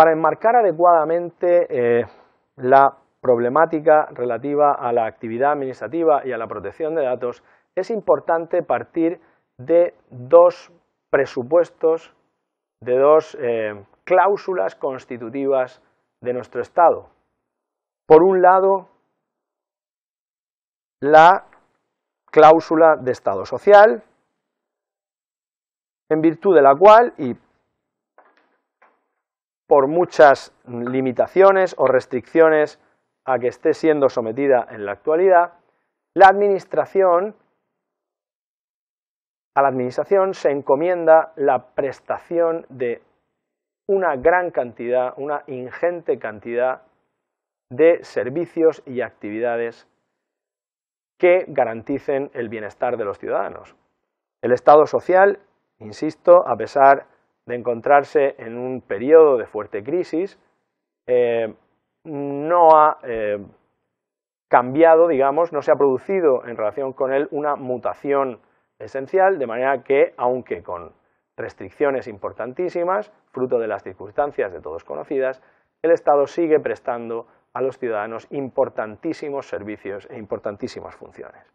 Para enmarcar adecuadamente la problemática relativa a la actividad administrativa y a la protección de datos, es importante partir de dos presupuestos, de dos cláusulas constitutivas de nuestro Estado. Por un lado, la cláusula de Estado social, en virtud de la cual, y por muchas limitaciones o restricciones a que esté siendo sometida en la actualidad, a la administración se encomienda la prestación de una gran cantidad, una ingente cantidad de servicios y actividades que garanticen el bienestar de los ciudadanos. El Estado social, insisto, a pesar de encontrarse en un periodo de fuerte crisis, no ha cambiado, digamos, no se ha producido en relación con él una mutación esencial, de manera que, aunque con restricciones importantísimas, fruto de las circunstancias de todos conocidas, el Estado sigue prestando a los ciudadanos importantísimos servicios e importantísimas funciones.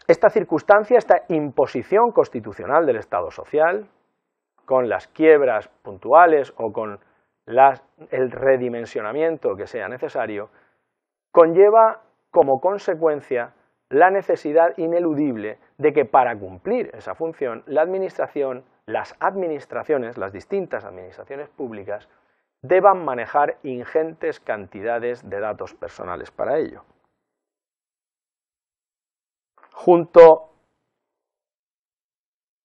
Esta circunstancia, esta imposición constitucional del Estado social, con las quiebras puntuales o con el redimensionamiento que sea necesario, conlleva como consecuencia la necesidad ineludible de que para cumplir esa función la administración, las distintas administraciones públicas, deban manejar ingentes cantidades de datos personales para ello. Junto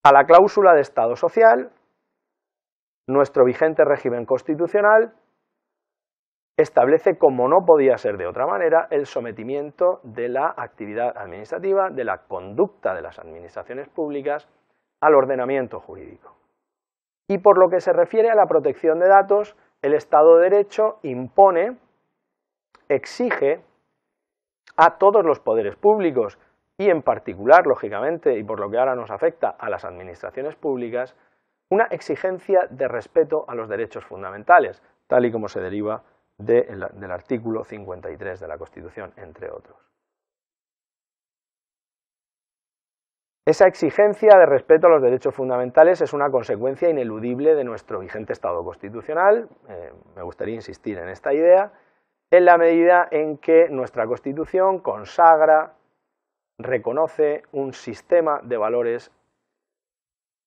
a la cláusula de Estado social, nuestro vigente régimen constitucional establece, como no podía ser de otra manera, el sometimiento de la actividad administrativa, de la conducta de las administraciones públicas, al ordenamiento jurídico. Y por lo que se refiere a la protección de datos, el Estado de Derecho impone, exige a todos los poderes públicos, y en particular, lógicamente, y por lo que ahora nos afecta a las administraciones públicas, una exigencia de respeto a los derechos fundamentales, tal y como se deriva del artículo 53 de la Constitución, entre otros. Esa exigencia de respeto a los derechos fundamentales es una consecuencia ineludible de nuestro vigente Estado constitucional, me gustaría insistir en esta idea, en la medida en que nuestra Constitución consagra, reconoce un sistema de valores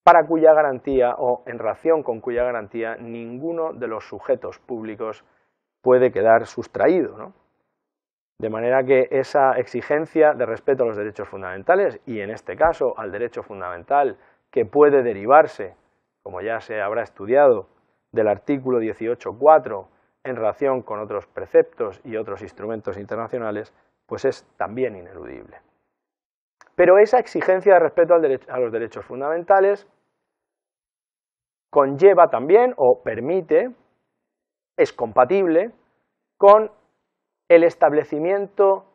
para cuya garantía o en relación con cuya garantía ninguno de los sujetos públicos puede quedar sustraído, ¿no? De manera que esa exigencia de respeto a los derechos fundamentales, y en este caso al derecho fundamental que puede derivarse, como ya se habrá estudiado, del artículo 18.4 en relación con otros preceptos y otros instrumentos internacionales, pues es también ineludible. Pero esa exigencia de respeto a los derechos fundamentales conlleva también, o permite, es compatible con el establecimiento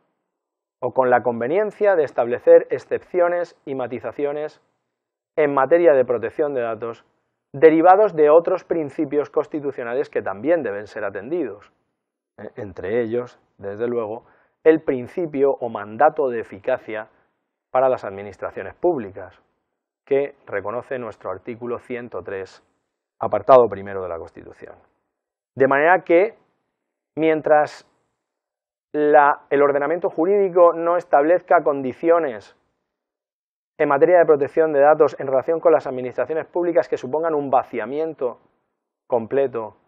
o con la conveniencia de establecer excepciones y matizaciones en materia de protección de datos derivados de otros principios constitucionales que también deben ser atendidos. Entre ellos, desde luego, el principio o mandato de eficacia para las administraciones públicas, que reconoce nuestro artículo 103, apartado primero de la Constitución. De manera que, mientras el ordenamiento jurídico no establezca condiciones en materia de protección de datos en relación con las administraciones públicas que supongan un vaciamiento completo,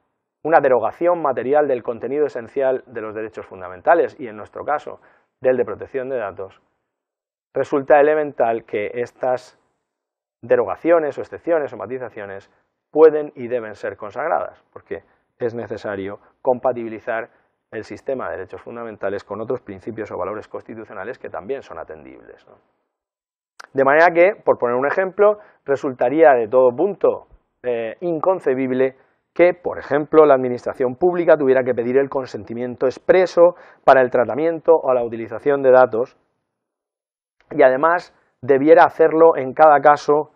una derogación material del contenido esencial de los derechos fundamentales y, en nuestro caso, del de protección de datos, resulta elemental que estas derogaciones o excepciones o matizaciones pueden y deben ser consagradas, porque es necesario compatibilizar el sistema de derechos fundamentales con otros principios o valores constitucionales que también son atendibles, ¿no? De manera que, por poner un ejemplo, resultaría de todo punto inconcebible que, por ejemplo, la administración pública tuviera que pedir el consentimiento expreso para el tratamiento o la utilización de datos y además debiera hacerlo en cada caso,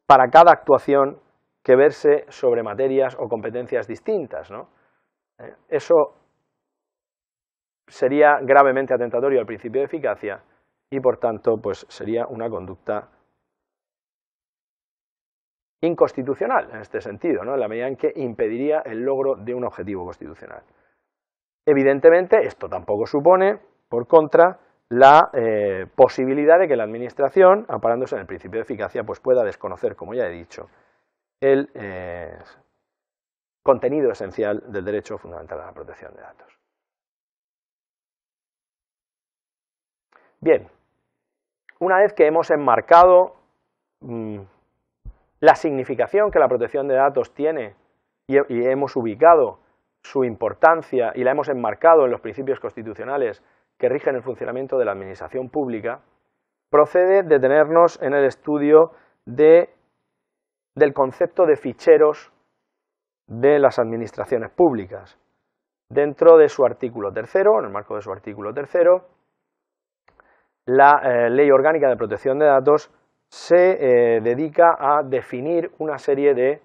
para cada actuación, que verse sobre materias o competencias distintas, ¿no? Eso sería gravemente atentatorio al principio de eficacia y, por tanto, pues sería una conducta inconstitucional en este sentido, ¿no? En la medida en que impediría el logro de un objetivo constitucional. Evidentemente, esto tampoco supone, por contra, la posibilidad de que la Administración, amparándose en el principio de eficacia, pues pueda desconocer, como ya he dicho, el contenido esencial del derecho fundamental a la protección de datos. Bien, una vez que hemos enmarcado la significación que la protección de datos tiene y hemos ubicado su importancia y la hemos enmarcado en los principios constitucionales que rigen el funcionamiento de la administración pública, procede detenernos en el estudio del concepto de ficheros de las administraciones públicas. Dentro de su artículo 3º, en el marco de su artículo 3º, la Ley Orgánica de Protección de Datos se dedica a definir una serie de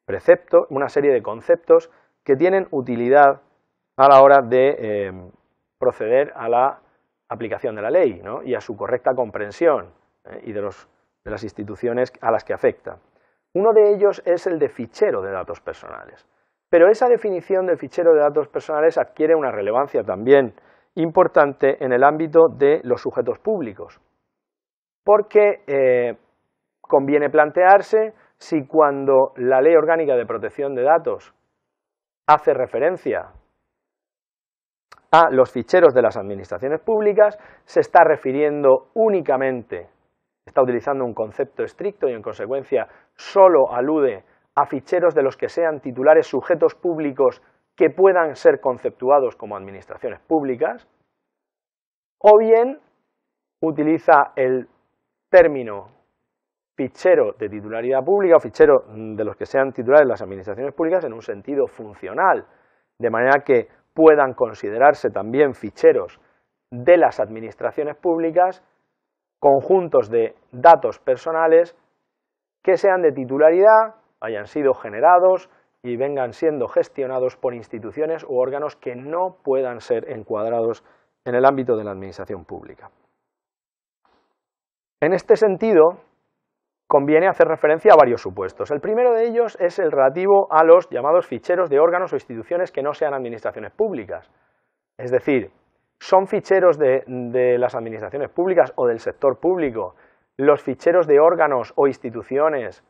preceptos, una serie de conceptos que tienen utilidad a la hora de proceder a la aplicación de la ley, ¿no? Y a su correcta comprensión y de las instituciones a las que afecta. Uno de ellos es el de fichero de datos personales, pero esa definición del fichero de datos personales adquiere una relevancia también importante en el ámbito de los sujetos públicos, porque conviene plantearse si cuando la Ley Orgánica de Protección de Datos hace referencia a los ficheros de las administraciones públicas, se está refiriendo únicamente, está utilizando un concepto estricto y en consecuencia solo alude a ficheros de los que sean titulares sujetos públicos que puedan ser conceptuados como administraciones públicas, o bien utiliza el término fichero de titularidad pública o fichero de los que sean titulares las administraciones públicas en un sentido funcional, de manera que puedan considerarse también ficheros de las administraciones públicas conjuntos de datos personales que sean de titularidad, hayan sido generados y vengan siendo gestionados por instituciones u órganos que no puedan ser encuadrados en el ámbito de la administración pública. En este sentido, conviene hacer referencia a varios supuestos. El primero de ellos es el relativo a los llamados ficheros de órganos o instituciones que no sean administraciones públicas. Es decir, son ficheros de las administraciones públicas o del sector público los ficheros de órganos o instituciones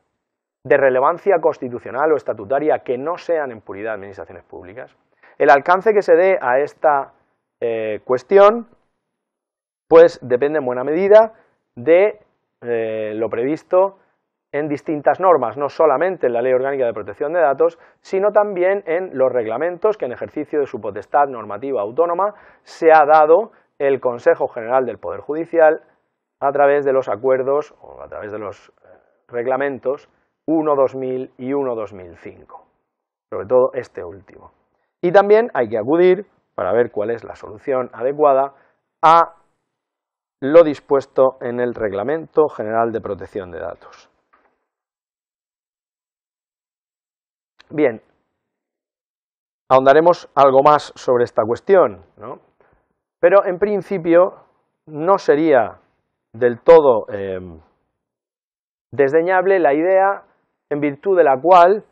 de relevancia constitucional o estatutaria que no sean en puridad administraciones públicas. El alcance que se dé a esta cuestión, pues depende en buena medida de lo previsto en distintas normas, no solamente en la Ley Orgánica de Protección de Datos, sino también en los reglamentos que en ejercicio de su potestad normativa autónoma se ha dado el Consejo General del Poder Judicial a través de los acuerdos o a través de los reglamentos 1-2000 y 1-2005, sobre todo este último. Y también hay que acudir, para ver cuál es la solución adecuada, a lo dispuesto en el Reglamento General de Protección de Datos. Bien, ahondaremos algo más sobre esta cuestión, ¿no? Pero en principio no sería del todo desdeñable la idea en virtud de la cual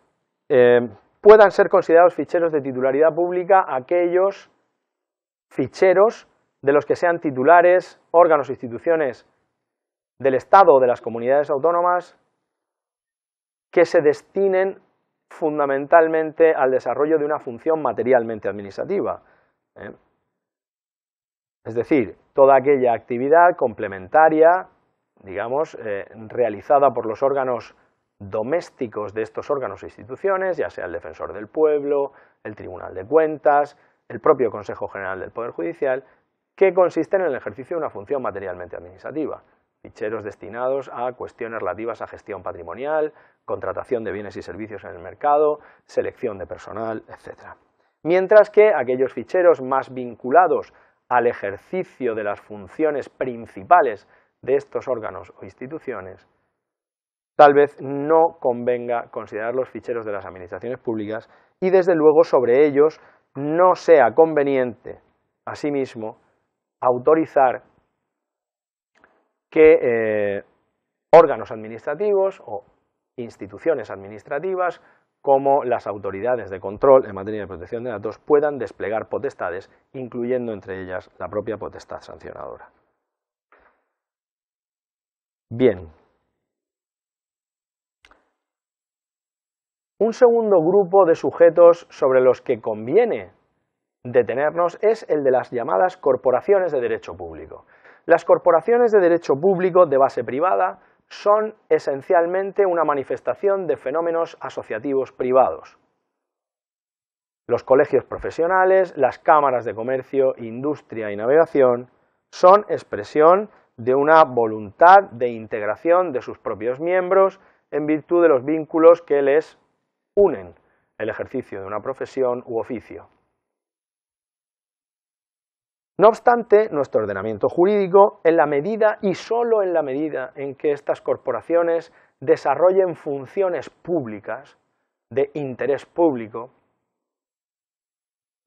puedan ser considerados ficheros de titularidad pública aquellos ficheros de los que sean titulares órganos o instituciones del Estado o de las comunidades autónomas que se destinen fundamentalmente al desarrollo de una función materialmente administrativa. Es decir, toda aquella actividad complementaria, digamos, realizada por los órganos domésticos de estos órganos e instituciones, ya sea el Defensor del Pueblo, el Tribunal de Cuentas, el propio Consejo General del Poder Judicial, que consisten en el ejercicio de una función materialmente administrativa. Ficheros destinados a cuestiones relativas a gestión patrimonial, contratación de bienes y servicios en el mercado, selección de personal, etc. Mientras que aquellos ficheros más vinculados al ejercicio de las funciones principales de estos órganos o instituciones tal vez no convenga considerar los ficheros de las administraciones públicas y desde luego sobre ellos no sea conveniente, asimismo, autorizar que órganos administrativos o instituciones administrativas como las autoridades de control en materia de protección de datos puedan desplegar potestades, incluyendo entre ellas la propia potestad sancionadora. Bien. Un segundo grupo de sujetos sobre los que conviene detenernos es el de las llamadas corporaciones de derecho público. Las corporaciones de derecho público de base privada son esencialmente una manifestación de fenómenos asociativos privados. Los colegios profesionales, las cámaras de comercio, industria y navegación son expresión de una voluntad de integración de sus propios miembros en virtud de los vínculos que les unen, el ejercicio de una profesión u oficio. No obstante, nuestro ordenamiento jurídico, en la medida y solo en la medida en que estas corporaciones desarrollen funciones públicas de interés público,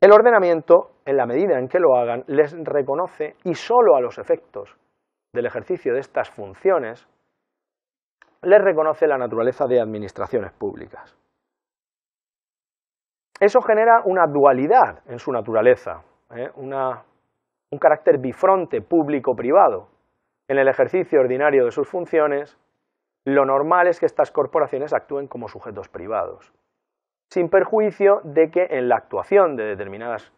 el ordenamiento, en la medida en que lo hagan, les reconoce, y solo a los efectos del ejercicio de estas funciones, les reconoce la naturaleza de administraciones públicas. Eso genera una dualidad en su naturaleza, un carácter bifronte público-privado. En el ejercicio ordinario de sus funciones, lo normal es que estas corporaciones actúen como sujetos privados, sin perjuicio de que en la actuación de determinadas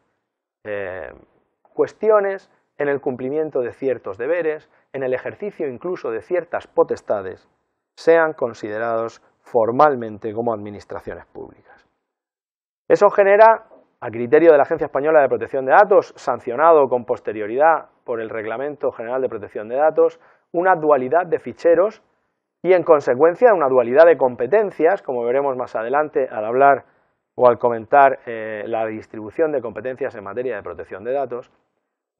cuestiones, en el cumplimiento de ciertos deberes, en el ejercicio incluso de ciertas potestades, sean considerados formalmente como administraciones públicas. Eso genera, a criterio de la Agencia Española de Protección de Datos, sancionado con posterioridad por el Reglamento General de Protección de Datos, una dualidad de ficheros y, en consecuencia, una dualidad de competencias, como veremos más adelante al hablar o al comentar la distribución de competencias en materia de protección de datos,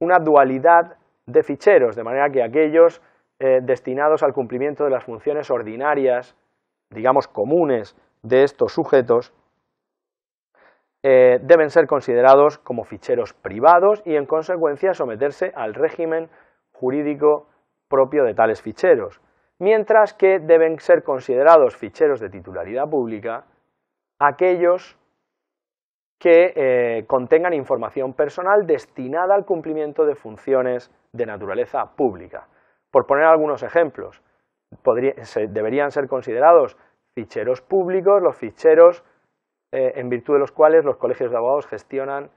una dualidad de ficheros, de manera que aquellos destinados al cumplimiento de las funciones ordinarias, digamos comunes, de estos sujetos, deben ser considerados como ficheros privados y, en consecuencia, someterse al régimen jurídico propio de tales ficheros, mientras que deben ser considerados ficheros de titularidad pública aquellos que contengan información personal destinada al cumplimiento de funciones de naturaleza pública. Por poner algunos ejemplos, deberían ser considerados ficheros públicos los ficheros en virtud de los cuales los colegios de abogados gestionan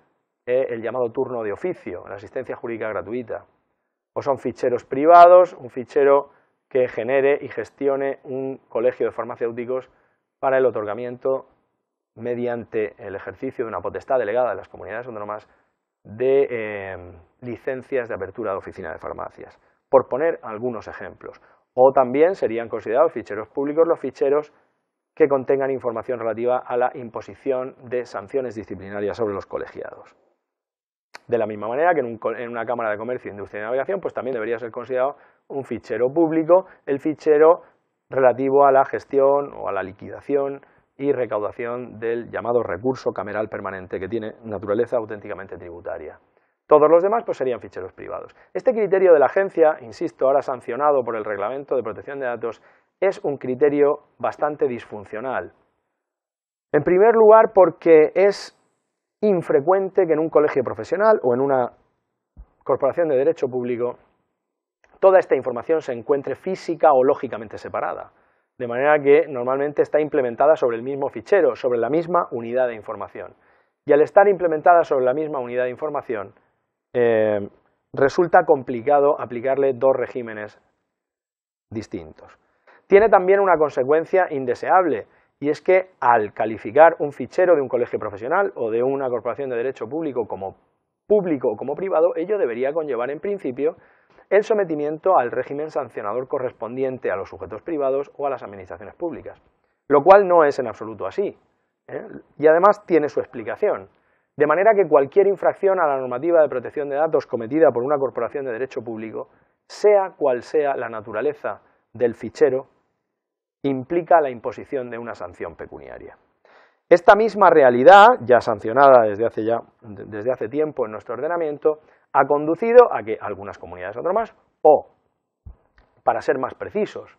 el llamado turno de oficio, la asistencia jurídica gratuita. O son ficheros privados, un fichero que genere y gestione un colegio de farmacéuticos para el otorgamiento, mediante el ejercicio de una potestad delegada de las comunidades autónomas, de licencias de apertura de oficina de farmacias, por poner algunos ejemplos. O también serían considerados ficheros públicos los ficheros que contengan información relativa a la imposición de sanciones disciplinarias sobre los colegiados. De la misma manera que en una Cámara de Comercio, Industria y Navegación, pues también debería ser considerado un fichero público el fichero relativo a la gestión o a la liquidación y recaudación del llamado recurso cameral permanente, que tiene naturaleza auténticamente tributaria. Todos los demás pues serían ficheros privados. Este criterio de la agencia, insisto, ahora sancionado por el Reglamento de Protección de Datos, es un criterio bastante disfuncional. En primer lugar, porque es infrecuente que en un colegio profesional o en una corporación de derecho público toda esta información se encuentre física o lógicamente separada, de manera que normalmente está implementada sobre el mismo fichero, sobre la misma unidad de información. Y al estar implementada sobre la misma unidad de información, resulta complicado aplicarle dos regímenes distintos. Tiene también una consecuencia indeseable, y es que al calificar un fichero de un colegio profesional o de una corporación de derecho público o como privado, ello debería conllevar en principio el sometimiento al régimen sancionador correspondiente a los sujetos privados o a las administraciones públicas, lo cual no es en absoluto así, y además tiene su explicación. De manera que cualquier infracción a la normativa de protección de datos cometida por una corporación de derecho público, sea cual sea la naturaleza del fichero, implica la imposición de una sanción pecuniaria. Esta misma realidad, ya sancionada desde hace tiempo en nuestro ordenamiento, ha conducido a que algunas comunidades autónomas, o, para ser más precisos,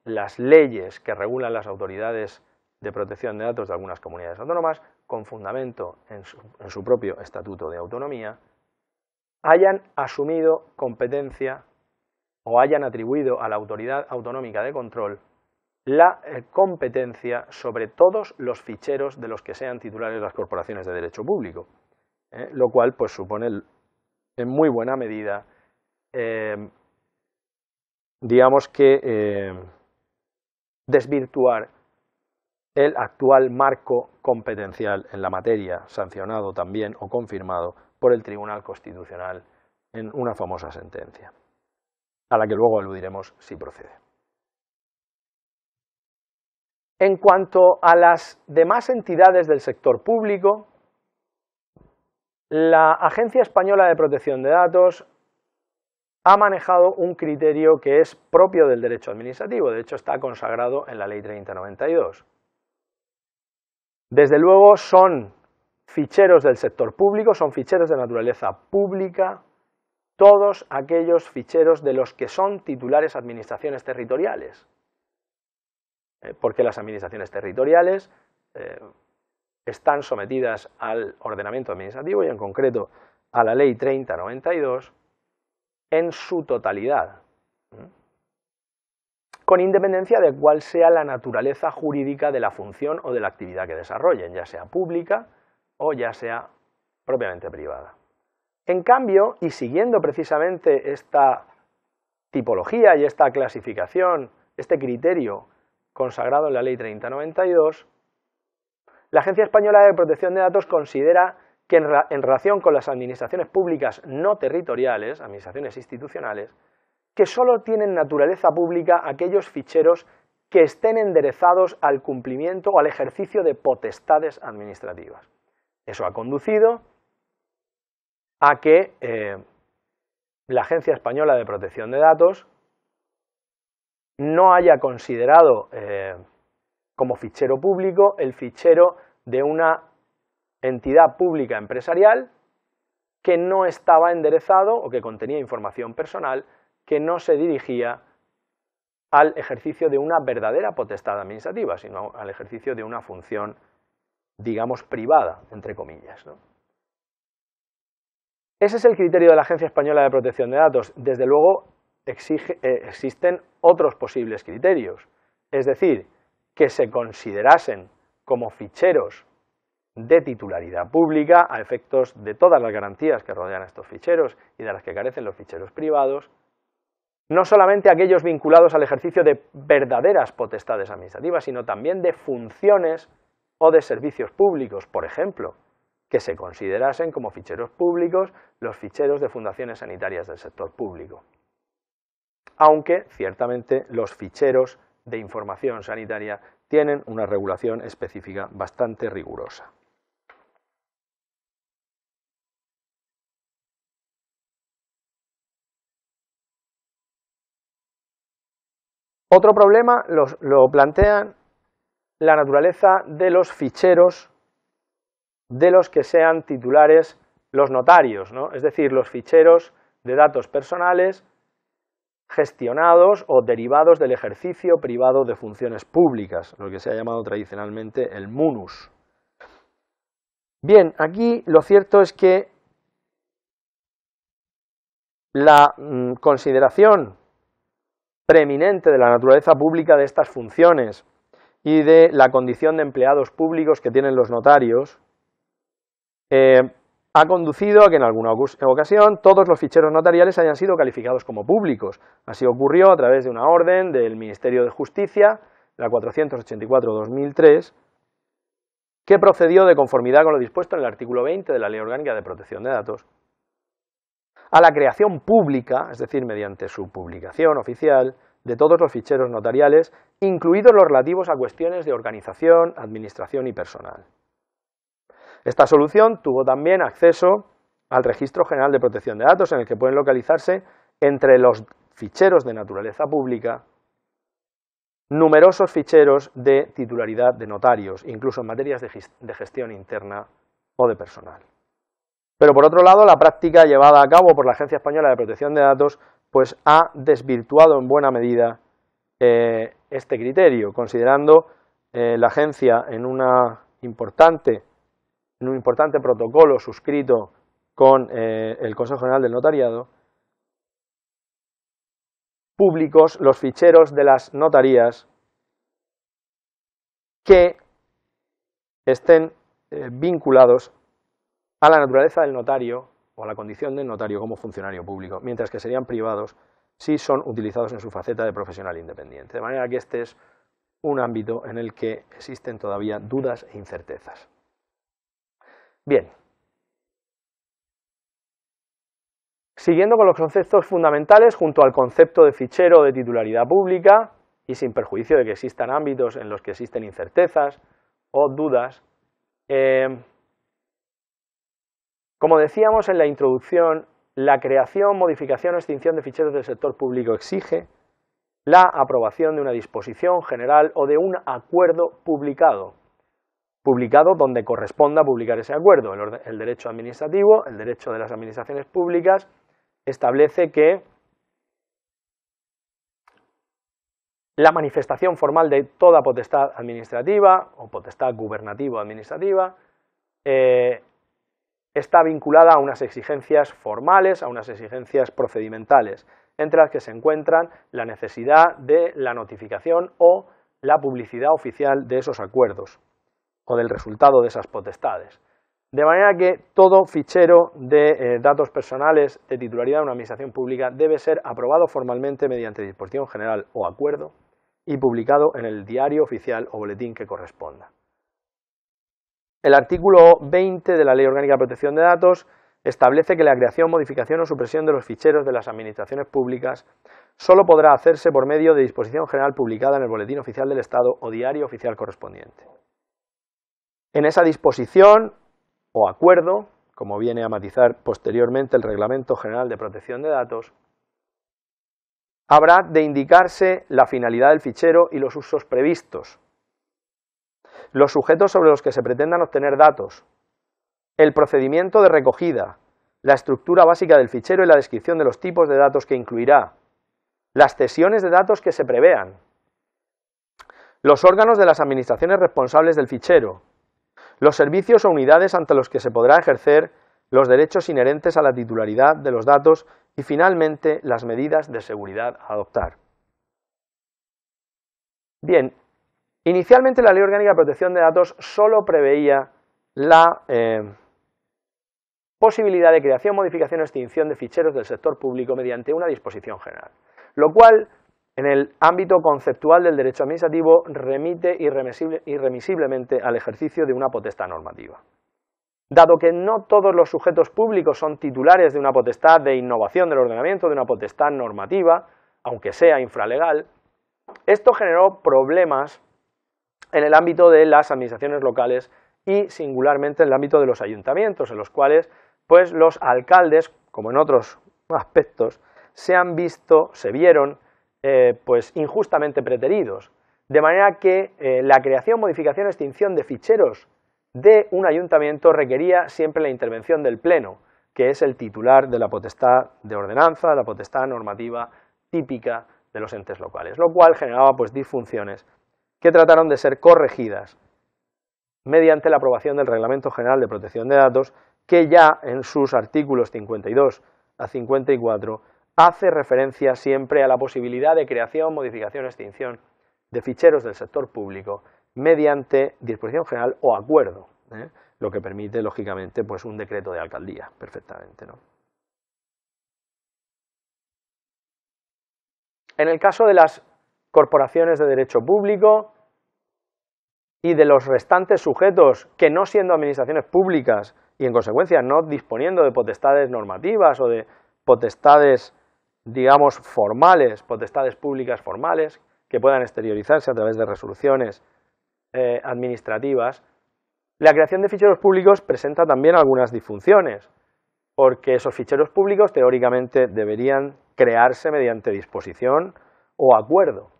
las leyes que regulan las autoridades de protección de datos de algunas comunidades autónomas, con fundamento en su propio estatuto de autonomía, hayan asumido competencia o hayan atribuido a la autoridad autonómica de control la competencia sobre todos los ficheros de los que sean titulares las corporaciones de derecho público, lo cual pues supone en muy buena medida digamos que desvirtuar el actual marco competencial en la materia, sancionado también o confirmado por el Tribunal Constitucional en una famosa sentencia, a la que luego aludiremos si procede. En cuanto a las demás entidades del sector público, la Agencia Española de Protección de Datos ha manejado un criterio que es propio del derecho administrativo, de hecho está consagrado en la Ley 3092. Desde luego son ficheros del sector público, son ficheros de naturaleza pública, todos aquellos ficheros de los que son titulares administraciones territoriales, porque las administraciones territoriales están sometidas al ordenamiento administrativo y en concreto a la Ley 3092 en su totalidad, con independencia de cuál sea la naturaleza jurídica de la función o de la actividad que desarrollen, ya sea pública o ya sea propiamente privada. En cambio, y siguiendo precisamente esta tipología y esta clasificación, este criterio consagrado en la Ley 3092, la Agencia Española de Protección de Datos considera que en relación con las administraciones públicas no territoriales, administraciones institucionales, que solo tienen naturaleza pública aquellos ficheros que estén enderezados al cumplimiento o al ejercicio de potestades administrativas. Eso ha conducido a que la Agencia Española de Protección de Datos no haya considerado como fichero público el fichero de una entidad pública empresarial que no estaba enderezado o que contenía información personal que no se dirigía al ejercicio de una verdadera potestad administrativa, sino al ejercicio de una función, digamos, privada, entre comillas, ¿no? Ese es el criterio de la Agencia Española de Protección de Datos. Desde luego existen otros posibles criterios, es decir, que se considerasen como ficheros de titularidad pública a efectos de todas las garantías que rodean estos ficheros y de las que carecen los ficheros privados, no solamente aquellos vinculados al ejercicio de verdaderas potestades administrativas, sino también de funciones o de servicios públicos, por ejemplo, que se considerasen como ficheros públicos los ficheros de fundaciones sanitarias del sector público. Aunque, ciertamente, los ficheros de información sanitaria tienen una regulación específica bastante rigurosa. Otro problema lo plantean la naturaleza de los ficheros de los que sean titulares los notarios, ¿no? Es decir, los ficheros de datos personales gestionados o derivados del ejercicio privado de funciones públicas, lo que se ha llamado tradicionalmente el munus. Bien, aquí lo cierto es que la consideración preeminente de la naturaleza pública de estas funciones y de la condición de empleados públicos que tienen los notarios ha conducido a que en alguna ocasión todos los ficheros notariales hayan sido calificados como públicos. Así ocurrió a través de una orden del Ministerio de Justicia, la 484/2003, que procedió de conformidad con lo dispuesto en el artículo 20 de la Ley Orgánica de Protección de Datos, a la creación pública, es decir, mediante su publicación oficial, de todos los ficheros notariales, incluidos los relativos a cuestiones de organización, administración y personal. Esta solución tuvo también acceso al Registro General de Protección de Datos, en el que pueden localizarse entre los ficheros de naturaleza pública numerosos ficheros de titularidad de notarios, incluso en materias de gestión interna o de personal. Pero por otro lado, la práctica llevada a cabo por la Agencia Española de Protección de Datos pues ha desvirtuado en buena medida este criterio, considerando la agencia en un importante protocolo suscrito con el Consejo General del Notariado, públicos los ficheros de las notarías que estén vinculados a la naturaleza del notario o a la condición del notario como funcionario público, mientras que serían privados si son utilizados en su faceta de profesional independiente. De manera que este es un ámbito en el que existen todavía dudas e incertezas. Bien. Siguiendo con los conceptos fundamentales, junto al concepto de fichero de titularidad pública, y sin perjuicio de que existan ámbitos en los que existen incertezas o dudas, como decíamos en la introducción, la creación, modificación o extinción de ficheros del sector público exige la aprobación de una disposición general o de un acuerdo publicado donde corresponda publicar ese acuerdo. El derecho administrativo, el derecho de las administraciones públicas, establece que la manifestación formal de toda potestad administrativa o potestad gubernativo-administrativa está vinculada a unas exigencias formales, a unas exigencias procedimentales, entre las que se encuentran la necesidad de la notificación o la publicidad oficial de esos acuerdos o del resultado de esas potestades. De manera que todo fichero de datos personales de titularidad de una administración pública debe ser aprobado formalmente mediante disposición general o acuerdo y publicado en el diario oficial o boletín que corresponda. El artículo 20 de la Ley Orgánica de Protección de Datos establece que la creación, modificación o supresión de los ficheros de las administraciones públicas solo podrá hacerse por medio de disposición general publicada en el Boletín Oficial del Estado o diario oficial correspondiente. En esa disposición o acuerdo, como viene a matizar posteriormente el Reglamento General de Protección de Datos, habrá de indicarse la finalidad del fichero y los usos previstos, los sujetos sobre los que se pretendan obtener datos, el procedimiento de recogida, la estructura básica del fichero y la descripción de los tipos de datos que incluirá, las cesiones de datos que se prevean, los órganos de las administraciones responsables del fichero, los servicios o unidades ante los que se podrá ejercer los derechos inherentes a la titularidad de los datos y, finalmente, las medidas de seguridad a adoptar. Bien, inicialmente la Ley Orgánica de Protección de Datos solo preveía la posibilidad de creación, modificación o extinción de ficheros del sector público mediante una disposición general, lo cual, en el ámbito conceptual del derecho administrativo, remite irremisiblemente al ejercicio de una potestad normativa. Dado que no todos los sujetos públicos son titulares de una potestad de innovación del ordenamiento, de una potestad normativa, aunque sea infralegal, esto generó problemas en el ámbito de las administraciones locales y singularmente en el ámbito de los ayuntamientos, en los cuales pues los alcaldes, como en otros aspectos, se vieron pues injustamente preteridos, de manera que la creación, modificación o extinción de ficheros de un ayuntamiento requería siempre la intervención del Pleno, que es el titular de la potestad de ordenanza, la potestad normativa típica de los entes locales, lo cual generaba pues disfunciones que trataron de ser corregidas mediante la aprobación del Reglamento General de Protección de Datos, que ya en sus artículos 52 a 54 hace referencia siempre a la posibilidad de creación, modificación o extinción de ficheros del sector público mediante disposición general o acuerdo, lo que permite, lógicamente, pues un decreto de alcaldía, perfectamente, ¿no? En el caso de las corporaciones de derecho público y de los restantes sujetos que, no siendo administraciones públicas y en consecuencia no disponiendo de potestades normativas o de potestades, digamos, formales, potestades públicas formales, que puedan exteriorizarse a través de resoluciones administrativas, la creación de ficheros públicos presenta también algunas disfunciones, porque esos ficheros públicos teóricamente deberían crearse mediante disposición o acuerdo.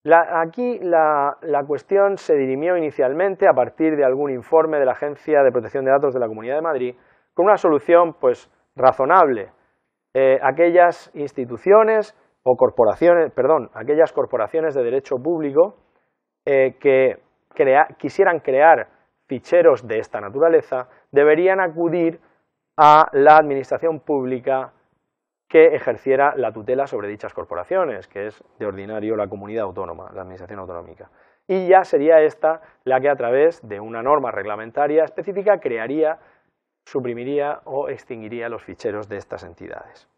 Aquí la cuestión se dirimió inicialmente a partir de algún informe de la Agencia de Protección de Datos de la Comunidad de Madrid, con una solución pues razonable. Aquellas instituciones o corporaciones, aquellas corporaciones de derecho público que quisieran crear ficheros de esta naturaleza deberían acudir a la administración pública que ejerciera la tutela sobre dichas corporaciones, que es de ordinario la comunidad autónoma, la administración autonómica. Y ya sería esta la que a través de una norma reglamentaria específica crearía, suprimiría o extinguiría los ficheros de estas entidades.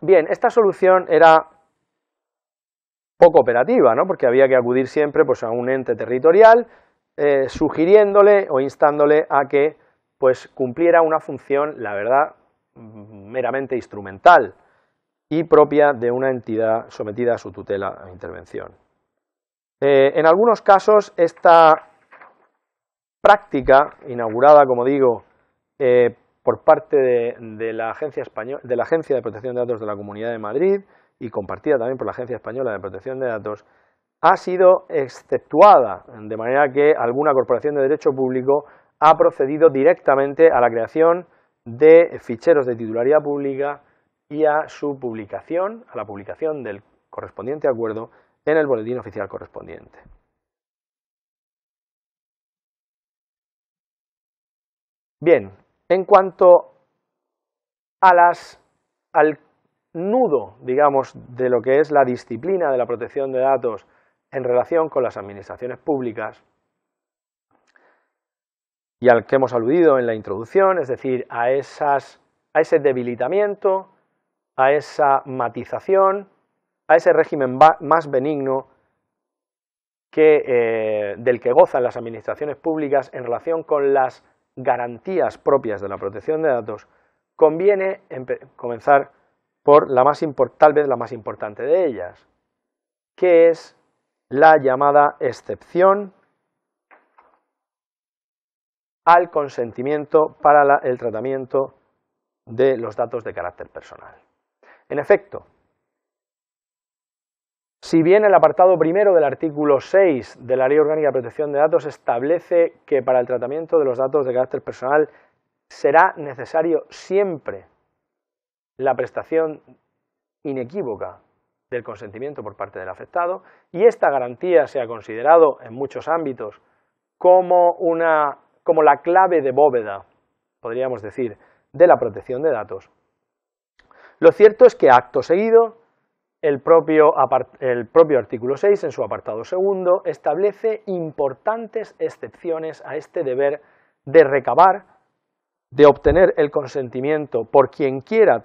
Bien, esta solución era poco operativa, ¿no? Porque había que acudir siempre pues, a un ente territorial, sugiriéndole o instándole a que pues, cumpliera una función, la verdad, meramente instrumental y propia de una entidad sometida a su tutela e intervención. En algunos casos, esta práctica, inaugurada, como digo, por parte de la Agencia de Protección de Datos de la Comunidad de Madrid y compartida también por la Agencia Española de Protección de Datos, ha sido exceptuada, de manera que alguna corporación de derecho público ha procedido directamente a la creación de ficheros de titularidad pública y a su publicación, a la publicación del correspondiente acuerdo en el boletín oficial correspondiente. Bien, en cuanto al nudo, digamos, de lo que es la disciplina de la protección de datos en relación con las administraciones públicas, y al que hemos aludido en la introducción, es decir, a ese debilitamiento, a esa matización, a ese régimen más benigno del que gozan las administraciones públicas en relación con las garantías propias de la protección de datos, conviene comenzar por tal vez la más importante de ellas, que es la llamada excepción al consentimiento para el tratamiento de los datos de carácter personal. En efecto, si bien el apartado primero del artículo 6 de la Ley Orgánica de Protección de Datos establece que para el tratamiento de los datos de carácter personal será necesario siempre la prestación inequívoca del consentimiento por parte del afectado, y esta garantía se ha considerado en muchos ámbitos como la clave de bóveda, podríamos decir, de la protección de datos. Lo cierto es que acto seguido el propio artículo 6, en su apartado segundo, establece importantes excepciones a este deber de recabar, de obtener el consentimiento por quien quiera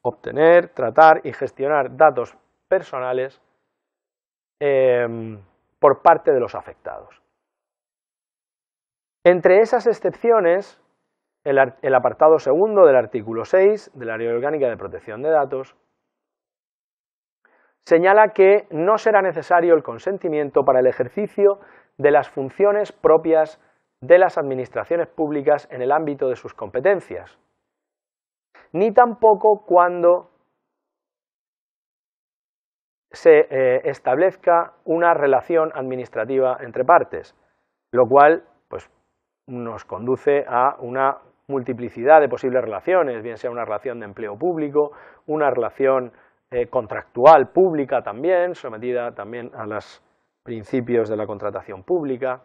obtener, tratar y gestionar datos personales por parte de los afectados. Entre esas excepciones, el apartado segundo del artículo 6 de la Ley Orgánica de Protección de Datos señala que no será necesario el consentimiento para el ejercicio de las funciones propias de las administraciones públicas en el ámbito de sus competencias, ni tampoco cuando se establezca una relación administrativa entre partes, lo cual pues, nos conduce a una multiplicidad de posibles relaciones, bien sea una relación de empleo público, una relación contractual pública también, sometida también a los principios de la contratación pública,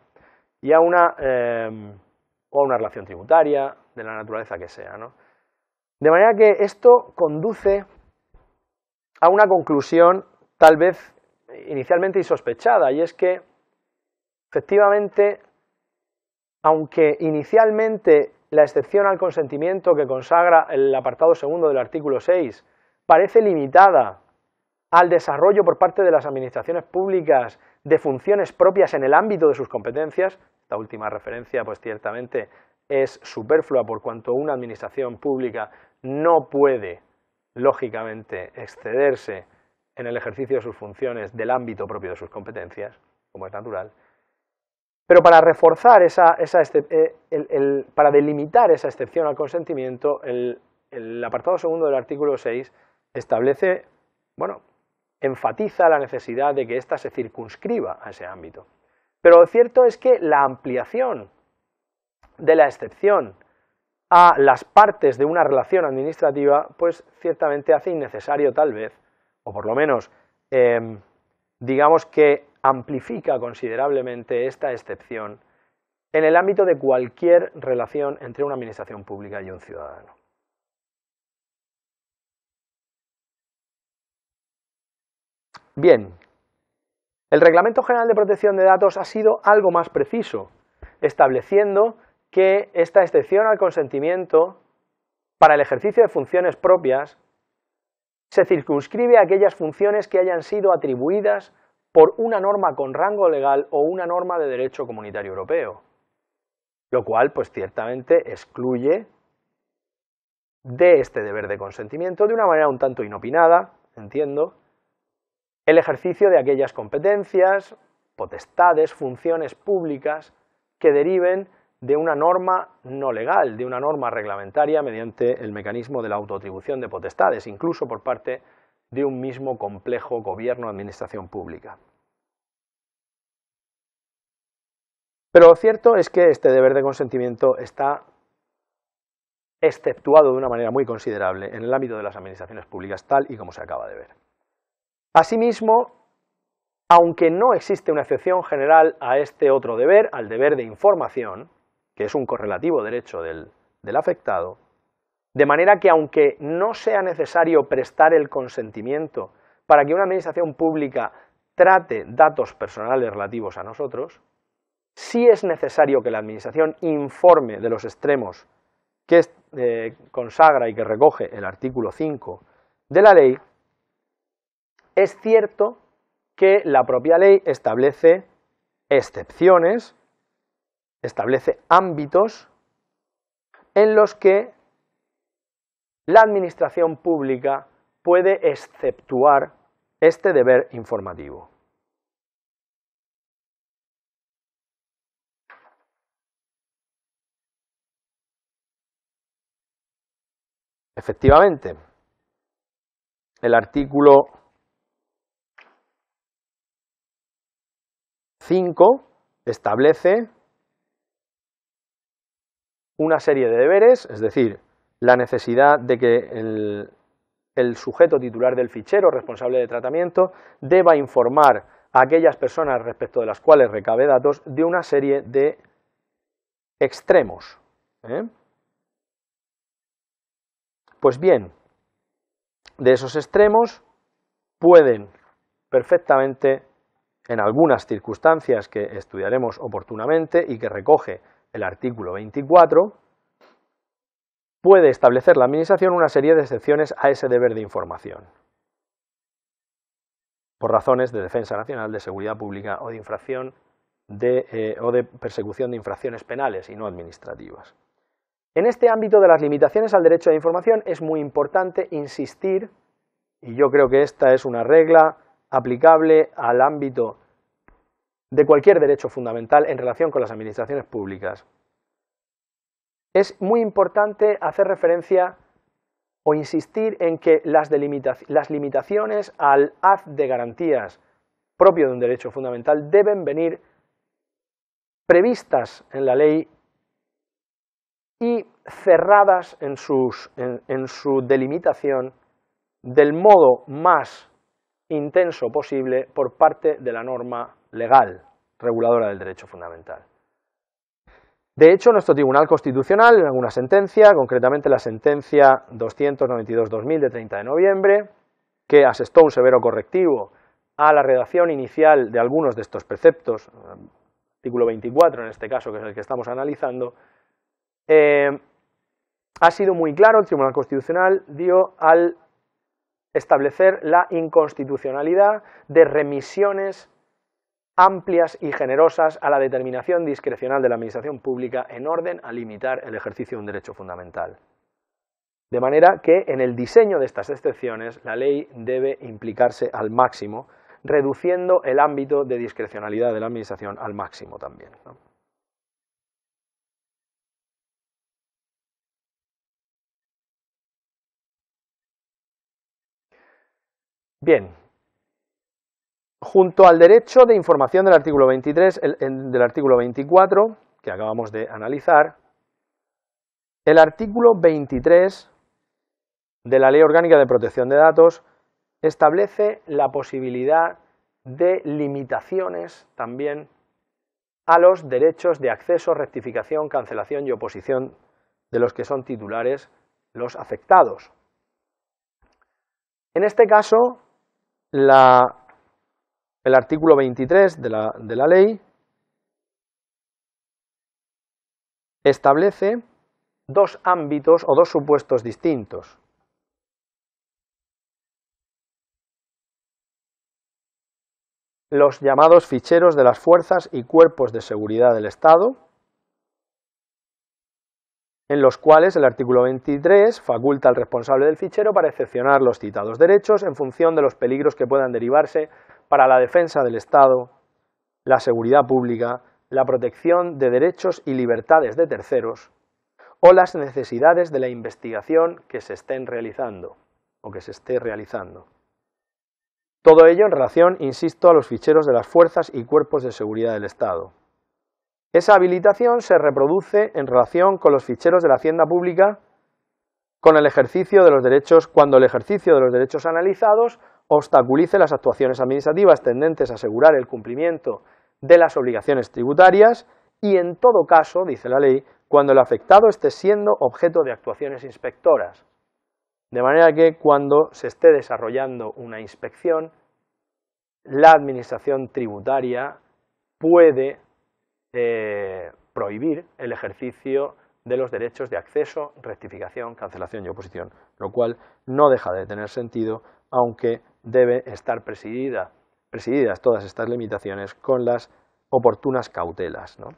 y a una relación tributaria, de la naturaleza que sea, ¿no? De manera que esto conduce a una conclusión tal vez inicialmente insospechada, y es que efectivamente, aunque inicialmente la excepción al consentimiento que consagra el apartado segundo del artículo 6 parece limitada al desarrollo por parte de las administraciones públicas de funciones propias en el ámbito de sus competencias, esta última referencia pues ciertamente es superflua por cuanto una administración pública no puede, lógicamente, excederse en el ejercicio de sus funciones del ámbito propio de sus competencias, como es natural. Pero para reforzar para delimitar esa excepción al consentimiento, el el apartado segundo del artículo 6 establece, bueno, enfatiza la necesidad de que ésta se circunscriba a ese ámbito. Pero lo cierto es que la ampliación de la excepción a las partes de una relación administrativa, pues ciertamente hace innecesario tal vez, o por lo menos digamos que amplifica considerablemente esta excepción en el ámbito de cualquier relación entre una administración pública y un ciudadano. Bien, el Reglamento General de Protección de Datos ha sido algo más preciso, estableciendo que esta excepción al consentimiento para el ejercicio de funciones propias se circunscribe a aquellas funciones que hayan sido atribuidas por una norma con rango legal o una norma de derecho comunitario europeo, lo cual pues ciertamente excluye de este deber de consentimiento de una manera un tanto inopinada, entiendo, el ejercicio de aquellas competencias, potestades, funciones públicas que deriven de una norma no legal, de una norma reglamentaria mediante el mecanismo de la autoatribución de potestades, incluso por parte de un mismo complejo gobierno o administración pública. Pero lo cierto es que este deber de consentimiento está exceptuado de una manera muy considerable en el ámbito de las administraciones públicas, tal y como se acaba de ver. Asimismo, aunque no existe una excepción general a este otro deber, al deber de información, que es un correlativo derecho del afectado, de manera que aunque no sea necesario prestar el consentimiento para que una administración pública trate datos personales relativos a nosotros, sí es necesario que la administración informe de los extremos que consagra y que recoge el artículo 5 de la ley. Es cierto que la propia ley establece excepciones, establece ámbitos en los que la administración pública puede exceptuar este deber informativo. Efectivamente, el artículo 5 establece una serie de deberes, es decir, la necesidad de que el sujeto titular del fichero responsable de tratamiento deba informar a aquellas personas respecto de las cuales recabe datos de una serie de extremos. Pues bien, de esos extremos pueden perfectamente, en algunas circunstancias que estudiaremos oportunamente y que recoge el artículo 24, puede establecer la Administración una serie de excepciones a ese deber de información, por razones de defensa nacional, de seguridad pública o de infracción o de persecución de infracciones penales y no administrativas. En este ámbito de las limitaciones al derecho de información es muy importante insistir, y yo creo que esta es una regla aplicable al ámbito de cualquier derecho fundamental en relación con las administraciones públicas. Es muy importante hacer referencia o insistir en que las limitaciones al haz de garantías propio de un derecho fundamental deben venir previstas en la ley y cerradas en su delimitación del modo más intenso posible por parte de la norma legal reguladora del derecho fundamental. De hecho, nuestro Tribunal Constitucional, en alguna sentencia, concretamente la sentencia 292/2000 de 30 de noviembre, que asestó un severo correctivo a la redacción inicial de algunos de estos preceptos, artículo 24 en este caso, que es el que estamos analizando, ha sido muy claro. El Tribunal Constitucional dio al establecer la inconstitucionalidad de remisiones amplias y generosas a la determinación discrecional de la administración pública en orden a limitar el ejercicio de un derecho fundamental. De manera que en el diseño de estas excepciones la ley debe implicarse al máximo, reduciendo el ámbito de discrecionalidad de la administración al máximo también, ¿no? Bien, junto al derecho de información del artículo 23, del artículo 24, que acabamos de analizar, el artículo 23 de la Ley Orgánica de Protección de Datos establece la posibilidad de limitaciones también a los derechos de acceso, rectificación, cancelación y oposición de los que son titulares los afectados. En este caso, el artículo 23 de la ley establece dos ámbitos o dos supuestos distintos. Los llamados ficheros de las fuerzas y cuerpos de seguridad del Estado, en los cuales el artículo 23 faculta al responsable del fichero para excepcionar los citados derechos en función de los peligros que puedan derivarse para la defensa del Estado, la seguridad pública, la protección de derechos y libertades de terceros o las necesidades de la investigación que se estén realizando o que se esté realizando. Todo ello en relación, insisto, a los ficheros de las fuerzas y cuerpos de seguridad del Estado. Esa habilitación se reproduce en relación con los ficheros de la Hacienda Pública con el ejercicio de los derechos, cuando el ejercicio de los derechos analizados obstaculice las actuaciones administrativas tendentes a asegurar el cumplimiento de las obligaciones tributarias y, en todo caso, dice la ley, cuando el afectado esté siendo objeto de actuaciones inspectoras. De manera que cuando se esté desarrollando una inspección, la administración tributaria puede prohibir el ejercicio de los derechos de acceso, rectificación, cancelación y oposición, lo cual no deja de tener sentido, aunque debe estar presididas todas estas limitaciones con las oportunas cautelas, ¿no?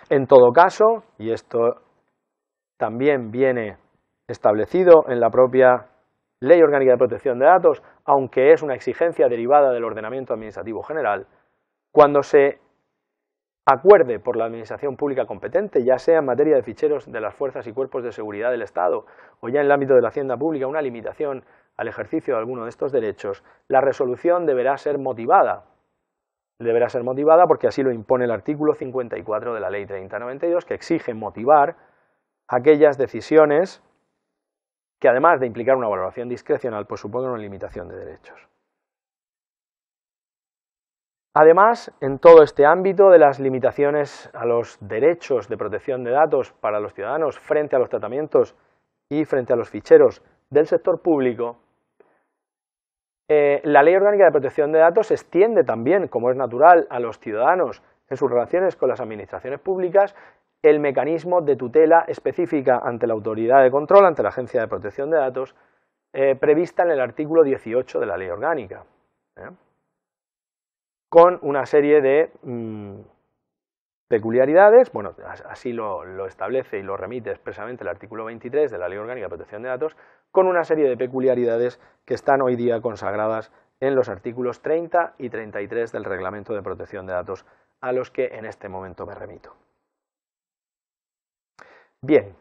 En todo caso, y esto también viene establecido en la propia Ley Orgánica de Protección de Datos, aunque es una exigencia derivada del ordenamiento administrativo general, cuando se acuerde por la administración pública competente, ya sea en materia de ficheros de las fuerzas y cuerpos de seguridad del Estado o ya en el ámbito de la Hacienda Pública, una limitación al ejercicio de alguno de estos derechos, la resolución deberá ser motivada. Deberá ser motivada porque así lo impone el artículo 54 de la Ley 3092, que exige motivar aquellas decisiones que, además de implicar una valoración discrecional, pues supongan una limitación de derechos. Además, en todo este ámbito de las limitaciones a los derechos de protección de datos para los ciudadanos frente a los tratamientos y frente a los ficheros del sector público, la Ley Orgánica de Protección de Datos extiende también, como es natural, a los ciudadanos en sus relaciones con las administraciones públicas el mecanismo de tutela específica ante la autoridad de control, ante la Agencia de Protección de Datos, prevista en el artículo 18 de la Ley Orgánica, con una serie de peculiaridades, bueno, así lo establece y lo remite expresamente el artículo 23 de la Ley Orgánica de Protección de Datos, con una serie de peculiaridades que están hoy día consagradas en los artículos 30 y 33 del Reglamento de Protección de Datos, a los que en este momento me remito. Bien,